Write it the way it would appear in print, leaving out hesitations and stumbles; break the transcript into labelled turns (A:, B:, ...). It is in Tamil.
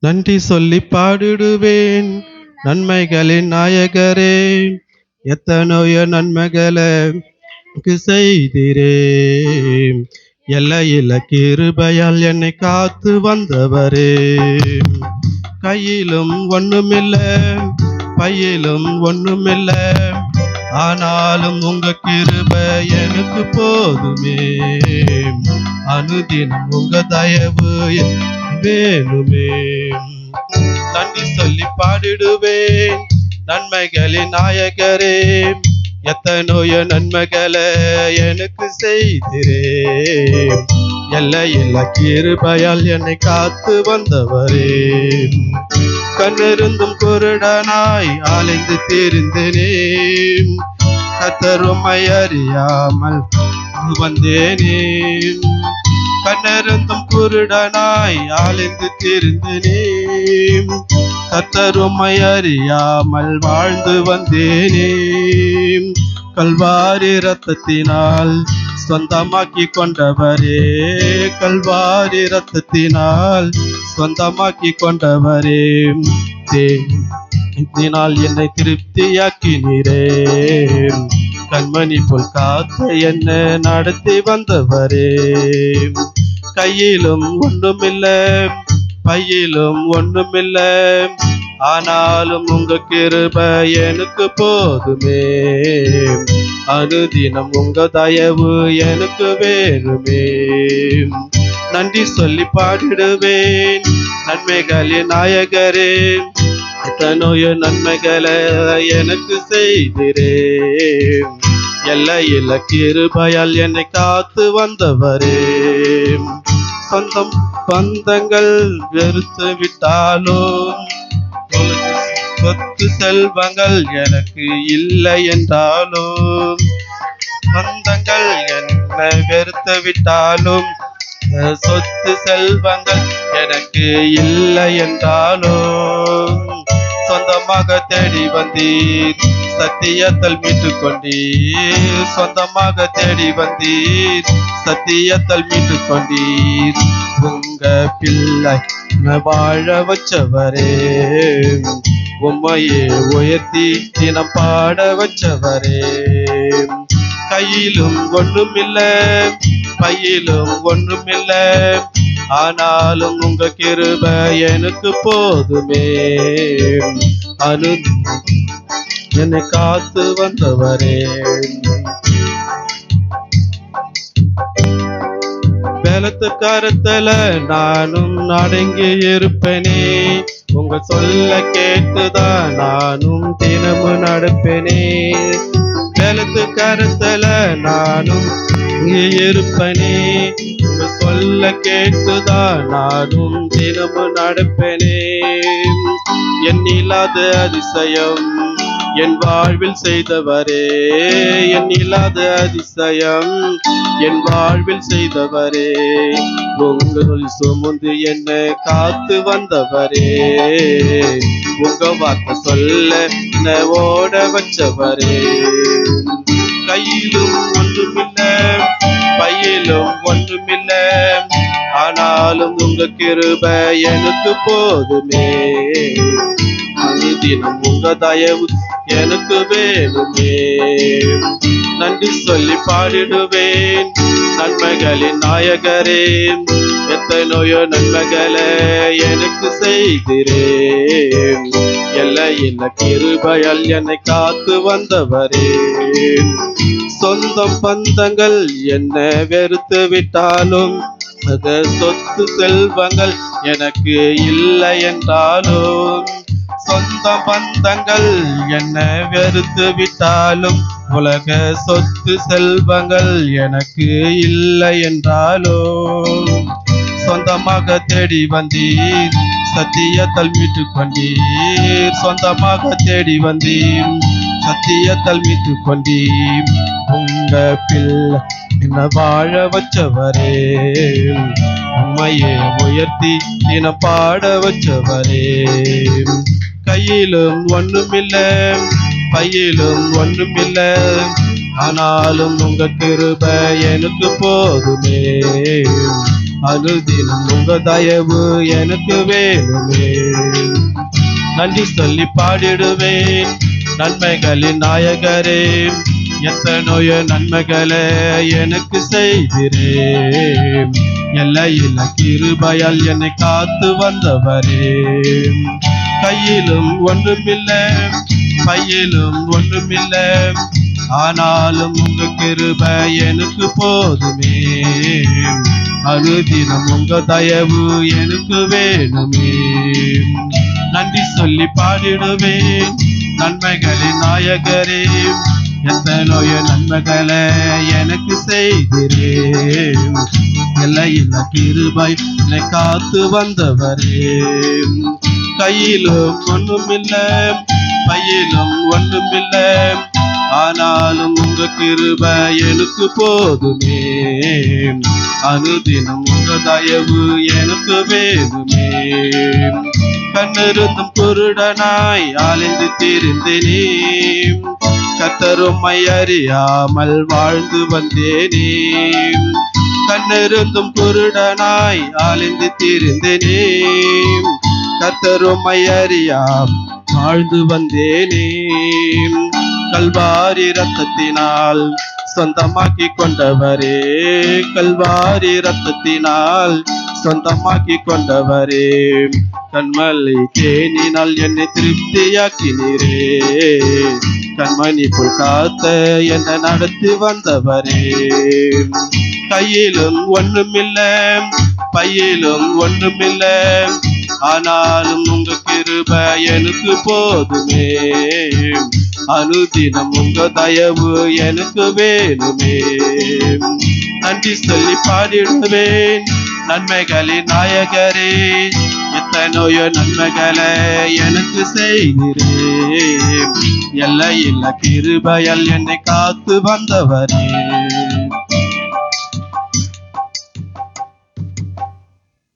A: நன்றி சொல்லி பாடிடுவேன் நன்மைகளின் நாயகரே. எத்தனையோ நன்மைகளை செய்திரே. எல்லையில கிருபையால் என்னை காத்து வந்தவரே. கையிலும் ஒண்ணுமில்ல, பையிலும் ஒண்ணுமில்ல, ஆனாலும் உங்க கிருபை எனக்கு போதுமே. அனுதினம் உங்க தயவு வேணுமே. நன்றி சொல்லி பாடிடுவேன் நன்மைகளின் நாயகரே. எத்தனையோ நன்மைகளை எனக்கு செய்திரே. எல்லையில்ல கிருபையால் என்னை காத்து வந்தவரே. கண்ணிருந்தும் குருடனாய் அலைந்து திரிந்தேனே. கர்த்தருமை அறியாமல் வந்தேனே. கண்ணிருந்தும் குருடனாய் அலைந்து திரிந்தேனே. கர்த்தருமை அறியாமல் வாழ்ந்து வந்தேனே. கல்வாரி இரத்தத்தினால் சொந்தமாக்கி கொண்டவரே. கல்வாரி இரத்தத்தினால் சொந்தமாக்கி கொண்டவரே. இதனால் என்னை திருப்தியாக்கினீரே. கண்மணி போல் காத்து என்ன நடத்தி வந்தவரே. கையிலும் ஒண்ணுமில்ல, பையிலும் ஒண்ணுமில்ல, ஆனாலும் உங்க கிருபை எனக்கு போதுமே. அனுதினம் உங்க தயவு எனக்கு வேணுமே. நன்றி சொல்லி பாடிடுவேன் நன்மைகளின் நாயகரே. எத்தனையோ நன்மைகளை எனக்கு செய்திரே. எல்லையில்ல கிருபையால் என்னை காத்து வந்தவரே. சொந்தம் பந்தங்கள் வெறுத்து விட்டாலும், சொத்து செல்வங்கள் எனக்கு இல்லை என்றாலும், பந்தங்கள் என்னை வெறுத்து விட்டாலும், சொத்து செல்வங்கள் எனக்கு இல்லை என்றாலும், சொந்தமாக தேடி வந்தீர், சத்தியத்தால் மீட்டுக் கொண்டீர். சொந்தமாக தேடி வந்தீர், சத்தியத்தால் மீட்டுக் கொண்டீர். உங்க பிள்ளை வாழ வச்சவரே. உம்மையே உயர்த்தி தினம் பாட வச்சவரே. கையிலும் ஒண்ணுமில்ல, பையிலும் ஒண்ணுமில்ல, ஆனாலும் உங்க கிருபை எனக்கு போதுமே. அனு என்னை காத்து வந்தவரே. பலத்து கருத்துல நானும் அடங்கி இருப்பேனே. உங்க சொல்ல கேட்டுதான் நானும் தினமும் நடப்பேனே. பலத்து கருத்துல நானும் இருப்பனே. உங்க சொல்ல கேட்டுதான் நானும் தினமும் நடப்பேனே. எண்ணில்லாத அதிசயம் என் வாழ்வில் செய்தவரே. எண்ணில்லாத அதிசயம் என் வாழ்வில் செய்தவரே. உங்கள் சுமந்து என்னை காத்து வந்தவரே. உங்க வார்த்தை சொல்ல என்னை ஓட வச்சவரே. கையிலும் ஒன்றுமில்ல, பையிலும் ஒன்றுமில்ல, ஆனாலும் உங்க கிருபை எனக்கு போதுமே. அனுதினம் உங்க தயவு எனக்கு வேணுமே. நன்றி சொல்லி பாடிடுவேன் நன்மைகளின் நாயகரே. எத்தனையோ நன்மைகளை எனக்கு செய்திரே. எல்லையில்ல கிருபையால் என்னை காத்து வந்தவரே. சொந்தம் பந்தங்கள் என்ன வெறுத்து விட்டாலும், சொத்து செல்வங்கள் எனக்கு இல்லை என்றாலும், சொந்த பந்தங்கள் என்ன வெறுத்து விட்டாலும், உலக சொத்து செல்வங்கள் எனக்கு இல்லை என்றாலும், சொந்தமாக தேடி வந்தீர், சத்தியத்தால் மீட்டுக் கொண்டீர். சொந்தமாக தேடி வந்தீர், சத்தியத்தால் மீட்டுக் கொண்டீர். உங்க பிள்ளை என்ன வாழ வச்சவரே. உம்மையே உயர்த்தி தினம் பாட வச்சவரே. கையிலும் ஒண்ணுமில்ல, பையிலும் ஒண்ணுமில்ல, ஆனாலும் உங்க கிருபை எனக்கு போதுமே. அனுதினம் உங்க தயவு எனக்கு வேணுமே. நன்றி சொல்லி பாடிடுவேன் நன்மைகளின் நாயகரே, எத்தனையோ நன்மைகளை எனக்கு செய்கிறே. எல்லையில்ல கிருபையால் என்னை காத்து வந்தவரே. கையிலும் ஒன்றுமில்லை, பையிலும் ஒன்றுமில்லை, ஆனாலும் உங்க கிருபை எனக்கு போதுமே. அனுதினம் உங்க தயவு எனக்கு வேணுமே. நன்றி சொல்லி பாடிடுவேன் நன்மைகளின் நாயகரே, எத்தனையோ நன்மைகளை எனக்கு செய்கிறேன். எல்லையில்ல கிருபை என்னை காத்து வந்தவரே. கையிலும் ஒன்றுமில்லை, பையிலும் ஒன்றுமில்லை, ஆனாலும் உங்க கிருபை எனக்கு போதுமே. அனுதினம் உங்க தயவு எனக்கு வேணுமே. கண்ணிருந்தும் குருடனாய் அலைந்து திரிந்தேனே, கர்த்தர் உம்மை அறியாமல் வாழ்ந்து வந்தேனே. கண்ணிருந்தும் குருடனாய் அலைந்து திரிந்தேனே, கர்த்தர் உம்மை அறியாமல் வாழ்ந்து வந்தேனே. கல்வாரி ரத்தத்தினால் சொந்தமாக்கி கொண்டவரே, கல்வாரி ரத்தத்தினால் சொந்தமாக்கி கொண்டவரே. கண்மலை தேனினால் என்னை திருப்தியாக்கினீரே, கண்மணி போல் காத்த என்னை நடத்தி வந்தவரே. கையிலும் ஒன்றுமில்லை, பையிலும் ஒன்றுமில்லை, ஆனாலும் உங்க கிருபை எனக்கு போதுமே. அனுதினம் உங்க தயவு எனக்கு வேணுமே. நன்றி சொல்லி பாடிடுவேன் நன்மைகளின் நாயகரே, எத்தனையோ நன்மைகளை எனக்கு செய்கிறேன். எல்லையில்ல கிருபையால் என்னை காத்து வந்தவரே.